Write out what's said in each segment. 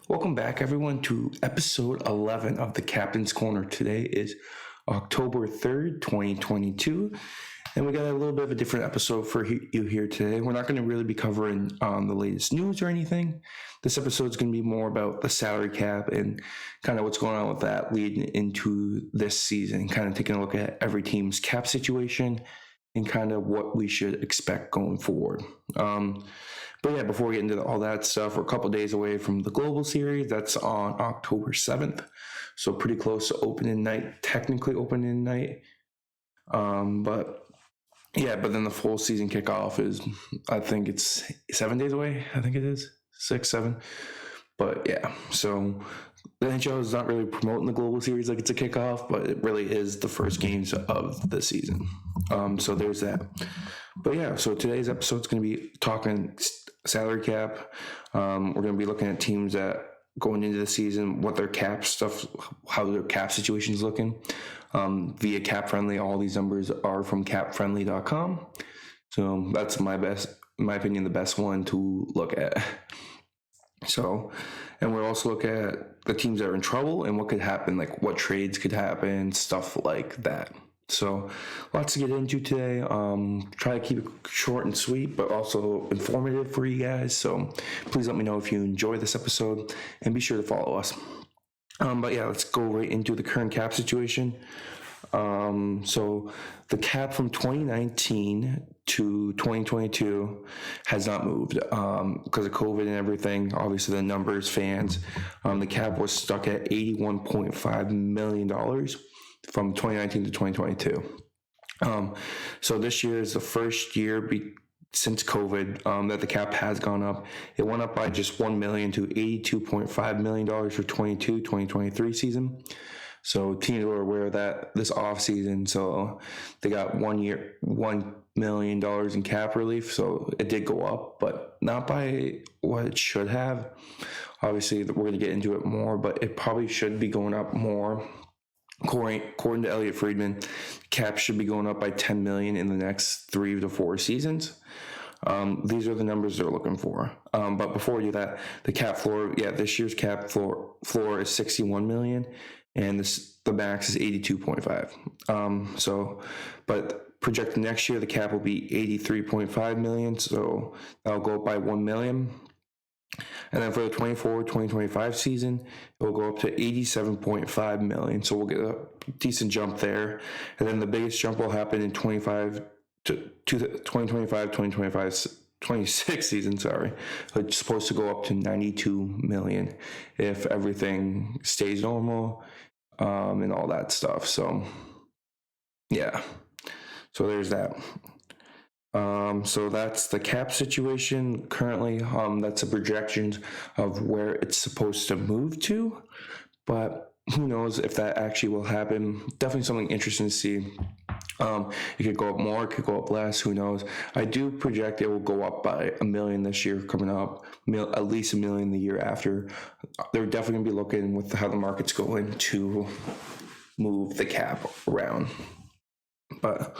Welcome back, everyone, to episode 11 of the Captain's Corner. Today is October 3rd, 2022, and we got a little bit of a different episode for you here today. We're not going to really be covering the latest news or anything. This episode is going to be more about the salary cap and kind of what's going on with that leading into this season, kind of taking a look at every team's cap situation and kind of what we should expect going forward. But yeah, before we get into all that stuff, we're a couple days away from the Global Series. That's on October 7th. So pretty close to opening night, technically opening night. But then the full season kickoff is, I think it's 7 days away. I think it is 6, 7. But yeah, so the NHL is not really promoting the Global Series like it's a kickoff, but it really is the first games of the season. So there's that. But yeah, so today's episode is going to be talking salary cap. We're going to be looking at teams that going into the season, what their cap stuff, how their cap situation is looking. Via Cap Friendly, all these numbers are from capfriendly.com. So that's my opinion, the best one to look at. So, and we'll also look at the teams that are in trouble and what could happen, like what trades could happen, stuff like that. So lots to get into today. Try to keep it short and sweet, but also informative for you guys. So please let me know if you enjoy this episode and be sure to follow us. But yeah, let's go right into the current cap situation. So the cap from 2019 to 2022 has not moved because of COVID and everything. Obviously, the numbers, fans, the cap was stuck at $81.5 million from 2019 to 2022. So this year is the first year since COVID that the cap has gone up. It went up by just $1 million to $82.5 million for 2023 season. So teams were aware of that this off season. So they got $1 million in cap relief. So it did go up, but not by what it should have. Obviously, we're going to get into it more, but it probably should be going up more. According to Elliot Friedman, cap should be going up by $10 million in the next 3 to 4 seasons. These are the numbers they're looking for. But before we do that, the cap floor, this year's cap floor is $61 million, and the max is 82.5. But projected next year, the cap will be 83.5 million, so that'll go up by 1 million. And then for the 2024-2025 season, it will go up to 87.5 million. So we'll get a decent jump there. And then the biggest jump will happen in 2025-2026 season, It's supposed to go up to 92 million if everything stays normal and all that stuff. So yeah. So there's that. So that's the cap situation currently. That's the projections of where it's supposed to move to, but who knows if that actually will happen. Definitely something interesting to see. It could go up more, it could go up less, who knows. I do project it will go up by $1 million this year coming up, at least $1 million the year after. They're definitely going to be looking with how the market's going to move the cap around. But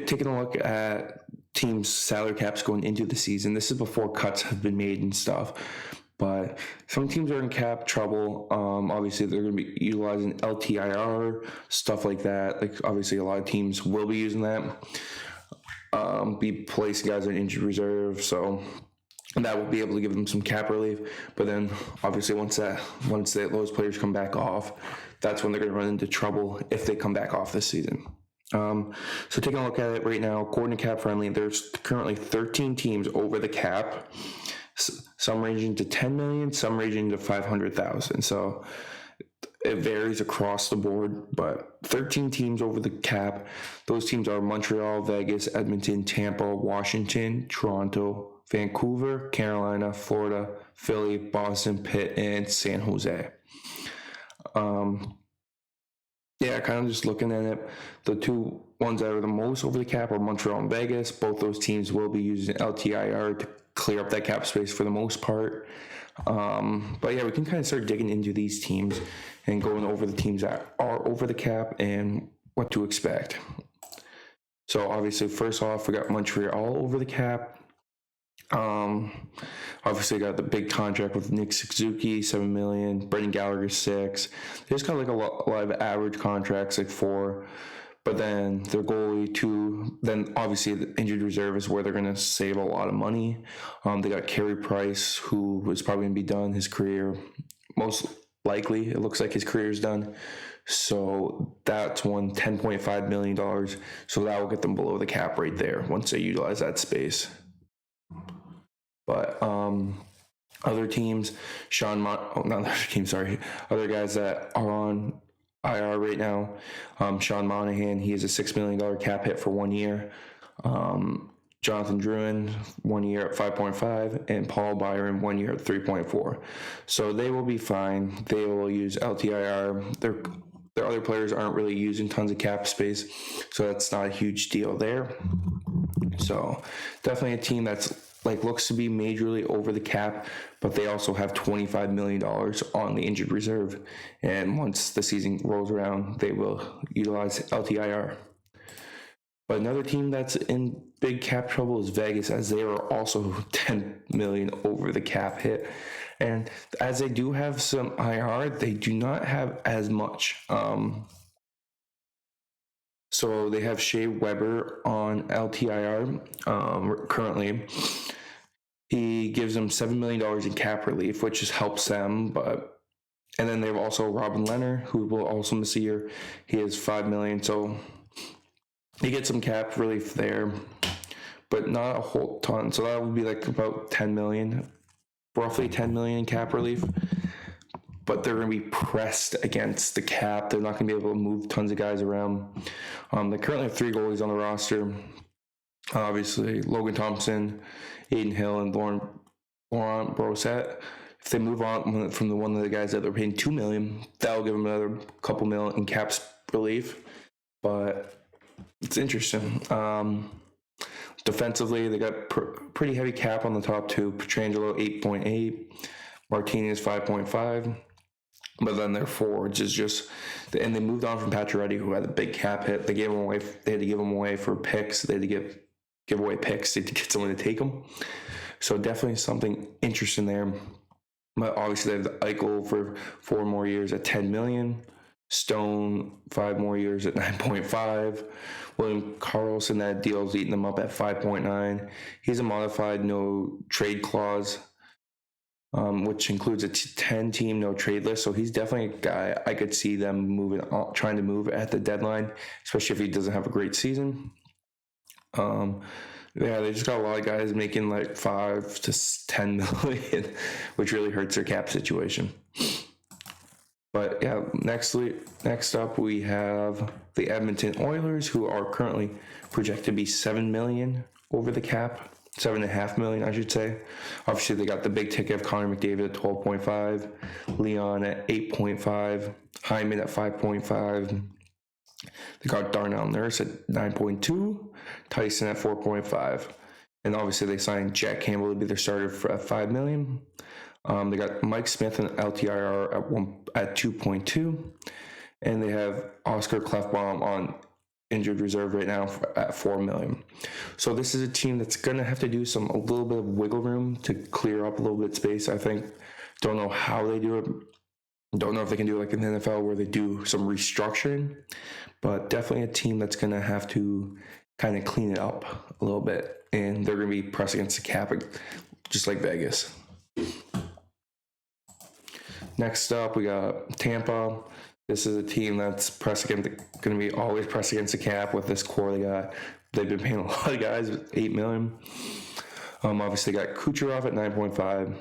taking a look at teams' salary caps going into the season. This is before cuts have been made and stuff. But some teams are in cap trouble. Obviously, they're going to be utilizing LTIR, stuff like that. Like, obviously, a lot of teams will be using that. Be placing guys on injured reserve. So that will be able to give them some cap relief. But then, obviously, once those players come back off, that's when they're going to run into trouble if they come back off this season. So taking a look at it right now, according to Cap Friendly, there's currently 13 teams over the cap, some ranging to 10 million, some ranging to 500,000. So it varies across the board, but 13 teams over the cap. Those teams are Montreal, Vegas, Edmonton, Tampa, Washington, Toronto, Vancouver, Carolina, Florida, Philly, Boston, Pitt, and San Jose. Kind of just looking at it, the two ones that are the most over the cap are Montreal and Vegas. Both those teams will be using LTIR to clear up that cap space for the most part. But yeah, we can kind of start digging into these teams and going over the teams that are over the cap and what to expect. So obviously, first off, we got Montreal over the cap. Obviously, got the big contract with Nick Suzuki, $7 million. Brendan Gallagher, $6 million. They just got like a lot of average contracts, like $4 million. But then their goalie, $2 million. Then obviously the injured reserve is where they're going to save a lot of money. They got Carey Price, who was probably going to be done his career. Most likely, it looks like his career is done. So that's $10.5 million. So that will get them below the cap right there once they utilize that space. But other teams, other guys that are on IR right now, Sean Monahan, he has a $6 million cap hit for 1 year. Jonathan Drouin, 1 year at 5.5, and Paul Byron, 1 year at 3.4. So they will be fine. They will use LTIR. Their other players aren't really using tons of cap space, so that's not a huge deal there. So definitely a team that's looks to be majorly over the cap, but they also have $25 million on the injured reserve. And once the season rolls around, they will utilize LTIR. But another team that's in big cap trouble is Vegas, as they are also $10 million over the cap hit. And as they do have some IR, they do not have as much. So they have Shea Weber on LTIR currently. He gives them $7 million in cap relief, which just helps them. And then they have also Robin Leonard, who will also miss a year. He has $5 million, so you get some cap relief there, but not a whole ton. So that would be like about $10 million, roughly $10 million in cap relief. But they're going to be pressed against the cap. They're not going to be able to move tons of guys around. They currently have 3 goalies on the roster. Obviously, Logan Thompson, Aiden Hill, and Laurent Brosset. If they move on from the one of the guys that they're paying $2 million, that'll give them another couple million in cap relief. But it's interesting. Defensively, they got pretty heavy cap on the top 2. Pietrangelo, 8.8. Martinez, 5.5. But then their forwards is just, and they moved on from Pacioretty, who had a big cap hit. They gave him away. They had to give him away for picks. They had to give away picks to get someone to take them. So definitely something interesting there. But obviously they have the Eichel for 4 more years at $10 million. Stone, 5 more years at 9.5. William Karlsson, that deal's eating them up at 5.9. He's a modified no trade clause, which includes a 10-team no trade list. So he's definitely a guy I could see them trying to move at the deadline, especially if he doesn't have a great season. They just got a lot of guys making like $5 to $10 million, which really hurts their cap situation. But yeah, next up we have the Edmonton Oilers, who are currently projected to be $7 million over the cap. $7.5 million, I should say. Obviously, they got the big ticket of Connor McDavid at 12.5, Leon at 8.5, Hyman at 5.5. They got Darnell Nurse at 9.2, Tyson at 4.5, and obviously they signed Jack Campbell to be their starter at $5 million. They got Mike Smith and LTIR at 2.2, and they have Oscar Klefbom on injured reserve right now at $4 million. So this is a team that's going to have to do a little bit of wiggle room to clear up a little bit of space, I think. Don't know how they do it. Don't know if they can do it like in the NFL where they do some restructuring, but definitely a team that's going to have to kind of clean it up a little bit, and they're going to be pressed against the cap just like Vegas. Next up, we got Tampa. This is a team that's going to be always pressed against the cap with this core they got. They've been paying a lot of guys with $8 million. Obviously, they got Kucherov at 9.5,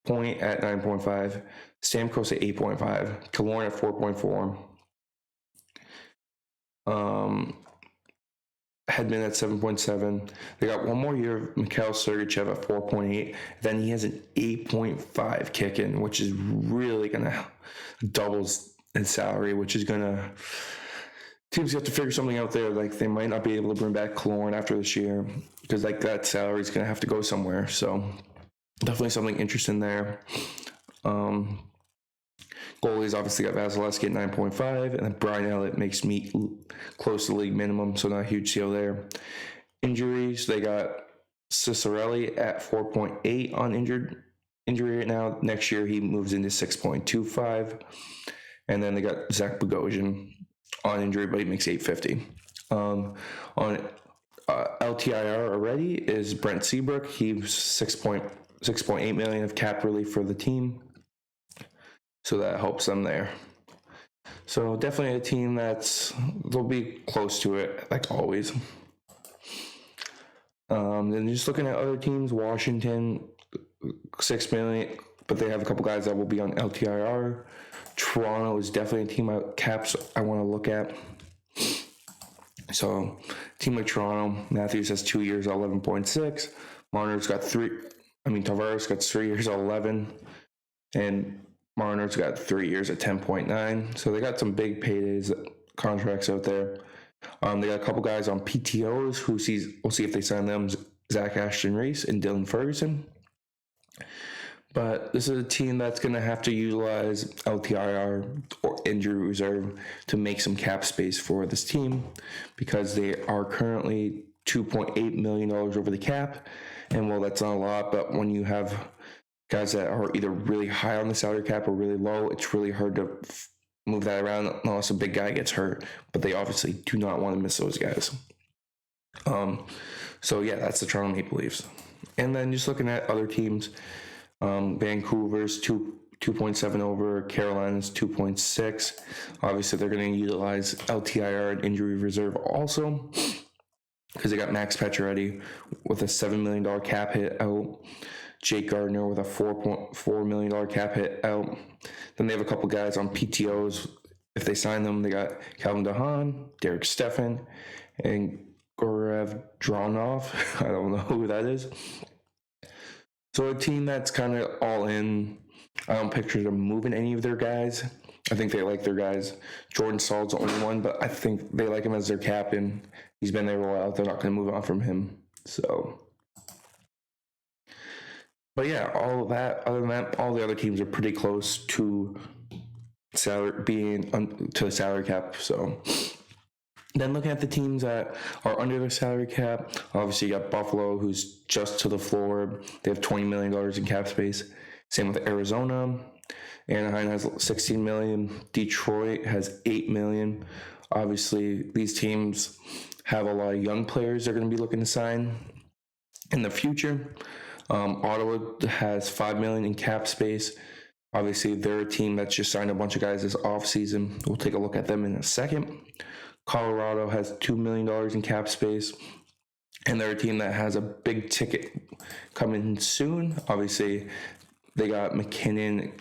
Point at 9.5, Stamkos at 8.5, Killorn at 4.4, Hedman at 7.7. They got 1 more year of Mikhail Sergachev at 4.8. Then he has an 8.5 kick in, which is really going to double in salary, which is going to, teams have to figure something out there. Like, they might not be able to bring back Killorn after this year because like that salary is going to have to go somewhere. So definitely something interesting there. Goalies obviously got Vasilevsky at 9.5, and then Brian Elliott makes me close to league minimum, so not a huge deal there. Injuries, they got Cicerelli at 4.8 on injury right now. Next year he moves into 6.25. And then they got Zach Bogosian on injury, but he makes 850. On LTIR already is Brent Seabrook. He's 6.8 million of cap relief for the team, so that helps them there. So definitely a team they'll be close to it, like always. Then just looking at other teams, Washington, 6 million, but they have a couple guys that will be on LTIR. Toronto is definitely a team I want to look at. So, team like Toronto, Matthews has 2 years at 11.6. Marner's got Tavares got 3 years at 11, and Marner's got 3 years at 10.9. So they got some big paydays contracts out there. They got a couple guys on PTOs we'll see if they sign them. Zach Ashton Reese and Dylan Ferguson. But this is a team that's going to have to utilize LTIR or injury reserve to make some cap space for this team, because they are currently $2.8 million over the cap. And well, that's not a lot, but when you have guys that are either really high on the salary cap or really low, it's really hard to move that around unless a big guy gets hurt. But they obviously do not want to miss those guys. So yeah, that's the Toronto Maple Leafs. And then just looking at other teams, Vancouver's 2.7 over, Carolina's 2.6. Obviously, they're going to utilize LTIR and injury reserve also, because they got Max Pacioretty with a $7 million cap hit out, Jake Gardiner with a $4.4 million cap hit out. Then they have a couple guys on PTOs. If they sign them, they got Calvin DeHaan, Derek Steffen, and Gorev Dronov. I don't know who that is. So a team that's kind of all in. I don't picture them moving any of their guys. I think they like their guys. Jordan Staal's the only one, but I think they like him as their captain. He's been there a while. They're not going to move on from him. So, but yeah, all of that. Other than that, all the other teams are pretty close to to the salary cap. So. Then looking at the teams that are under the salary cap, obviously you got Buffalo, who's just to the floor. They have $20 million in cap space. Same with Arizona. Anaheim has $16 million. Detroit has $8 million. Obviously, these teams have a lot of young players they're going to be looking to sign in the future. Ottawa has $5 million in cap space. Obviously, they're a team that's just signed a bunch of guys this offseason. We'll take a look at them in a second. Colorado has $2 million in cap space, and they're a team that has a big ticket coming soon. Obviously, they got McKinnon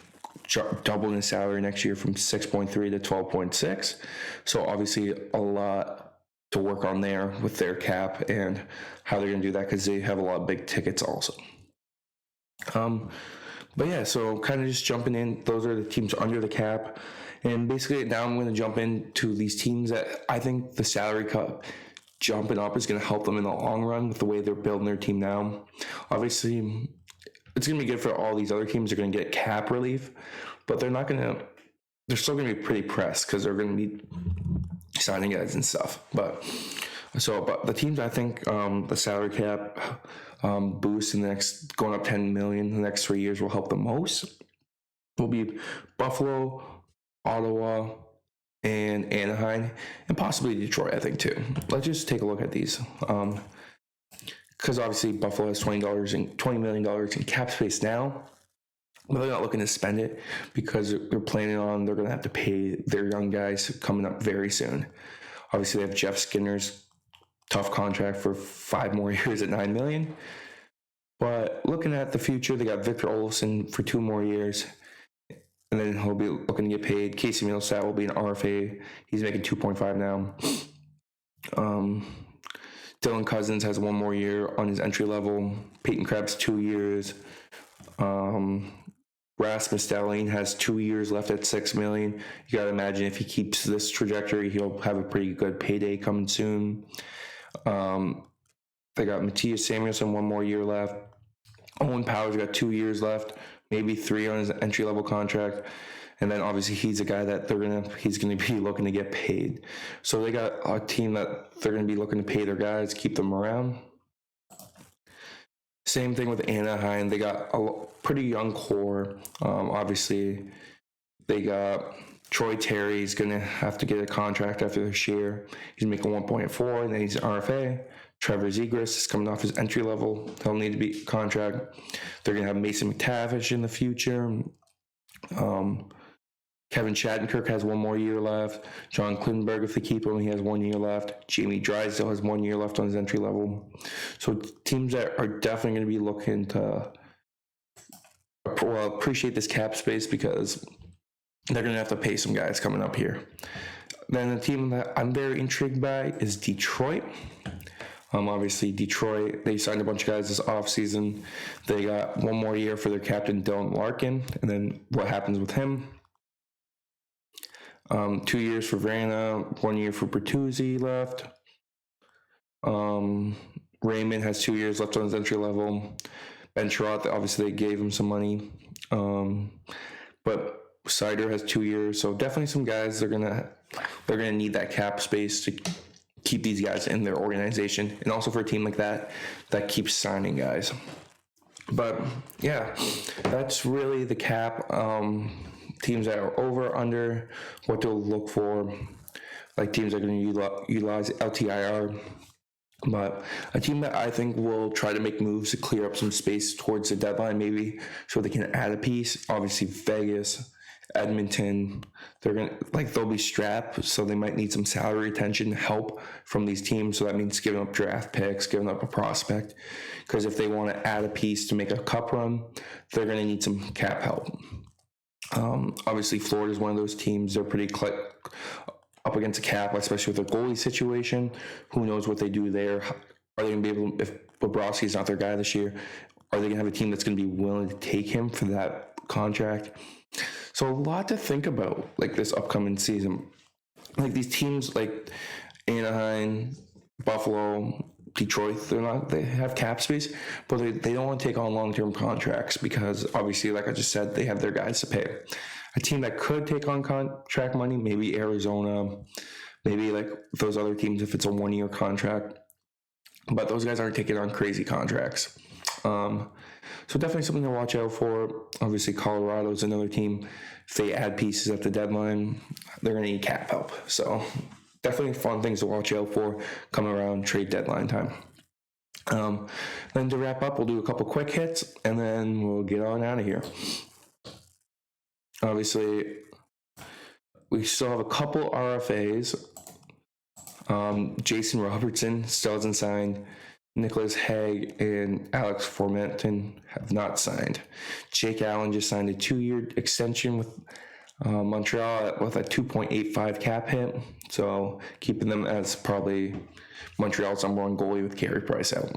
doubling his salary next year from 6.3 to 12.6. So obviously a lot to work on there with their cap and how they're going to do that, because they have a lot of big tickets also. But yeah, so kind of just jumping in, those are the teams under the cap. And basically now I'm going to jump into these teams that I think the salary cap jumping up is going to help them in the long run with the way they're building their team now. Obviously, it's going to be good for all these other teams. They're going to get cap relief, but they're still going to be pretty pressed because they're going to be signing guys and stuff. But the teams I think the salary cap boost in the next, going up 10 million in the next 3 years will help the most will be Buffalo, Ottawa, and Anaheim, and possibly Detroit, I think, too. Let's just take a look at these. Because obviously Buffalo has $20 million in cap space now, but they're not looking to spend it because they're going to have to pay their young guys coming up very soon. Obviously, they have Jeff Skinner's tough contract for 5 more years at $9 million. But looking at the future, they got Victor Olofsson for 2 more years. And then he'll be looking to get paid. Casey Millsap will be an RFA. He's making 2.5 now. Dylan Cousins has 1 more year on his entry level. Peyton Krebs 2 years. Rasmus Dahlin has 2 years left at $6 million. You gotta imagine if he keeps this trajectory, he'll have a pretty good payday coming soon. They got Matthias Samuelsson 1 more year left. Owen Powers got 2 years left, maybe 3 on his entry-level contract. And then obviously he's a guy that he's going to be looking to get paid. So they got a team that they're going to be looking to pay their guys, keep them around. Same thing with Anaheim. They got a pretty young core. Obviously, they got Troy Terry's going to have to get a contract after this year. He's making 1.4, and then he's an RFA. Trevor Zegras is coming off his entry level. He'll need to be contract. They're going to have Mason McTavish in the future. Kevin Shattenkirk has 1 more year left. John Klingberg, if they keep him, he has 1 year left. Jamie Drysdale has 1 year left on his entry level. So teams that are definitely going to be looking to appreciate this cap space because they're going to have to pay some guys coming up here. Then the team that I'm very intrigued by is Detroit. Obviously, Detroit, they signed a bunch of guys this offseason. They got 1 more year for their captain, Dylan Larkin. And then what happens with him? 2 years for Vrana, 1 year for Bertuzzi left. Raymond has 2 years left on his entry level. Ben Sherratt, obviously they gave him some money. But Sider has 2 years, so definitely some guys they're gonna need that cap space to keep these guys in their organization, and also for a team like that keeps signing guys. But yeah, that's really the cap. Teams that are over, under, what to look for, like teams that are going to utilize LTIR. But a team that I think will try to make moves to clear up some space towards the deadline, maybe, so they can add a piece. Obviously, Vegas, Edmonton, they'll be strapped, so they might need some salary retention help from these teams. So that means giving up draft picks, giving up a prospect, because if they want to add a piece to make a cup run, they're going to need some cap help. Obviously, Florida is one of those teams. They're pretty up against a cap, especially with their goalie situation. Who knows what they do there? Are they going to be able, if Bobrovsky's not their guy this year, are they going to have a team that's going to be willing to take him for that contract? So a lot to think about, like this upcoming season. Like these teams like Anaheim, Buffalo, Detroit, they have cap space, but they don't want to take on long-term contracts because obviously, like I just said, they have their guys to pay. A team that could take on contract money, maybe Arizona, maybe like those other teams if it's a 1 year contract, but those guys aren't taking on crazy contracts. So definitely something to watch out for. Obviously, Colorado's another team. If they add pieces at the deadline, they're going to need cap help. So definitely fun things to watch out for coming around trade deadline time. Then to wrap up, we'll do a couple quick hits, and then we'll get on out of here. Obviously, we still have a couple RFAs. Jason Robertson still hasn't signed. Nicholas Hague and Alex Formenton have not signed. Jake Allen just signed a 2-year extension with Montreal with a 2.85 cap hit. So keeping them as probably Montreal's number 1 goalie with Carey Price out.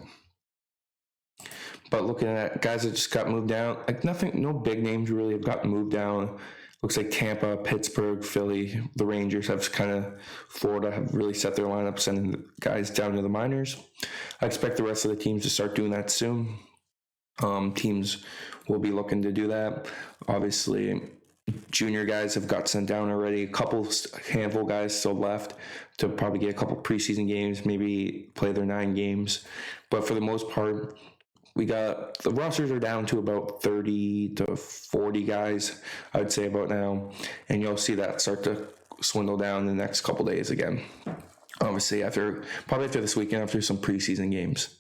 But looking at guys that just got moved down, like no big names really have gotten moved down. Looks like Tampa, Pittsburgh, Philly, the Rangers Florida have really set their lineup, sending guys down to the minors. I expect the rest of the teams to start doing that soon. Teams will be looking to do that. Obviously, junior guys have got sent down already. Handful guys still left to probably get a couple preseason games, maybe play their 9 games. But for the most part, the rosters are down to about 30 to 40 guys, I would say about now. And you'll see that start to swindle down in the next couple days again. Obviously, probably after this weekend, after some preseason games.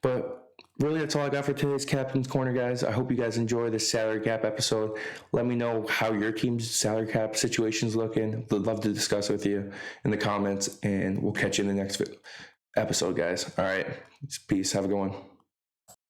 But really, that's all I got for today's Captain's Corner, guys. I hope you guys enjoy this salary cap episode. Let me know how your team's salary cap situation is looking. Would love to discuss with you in the comments, and we'll catch you in the next episode, guys. All right. Peace. Have a good one.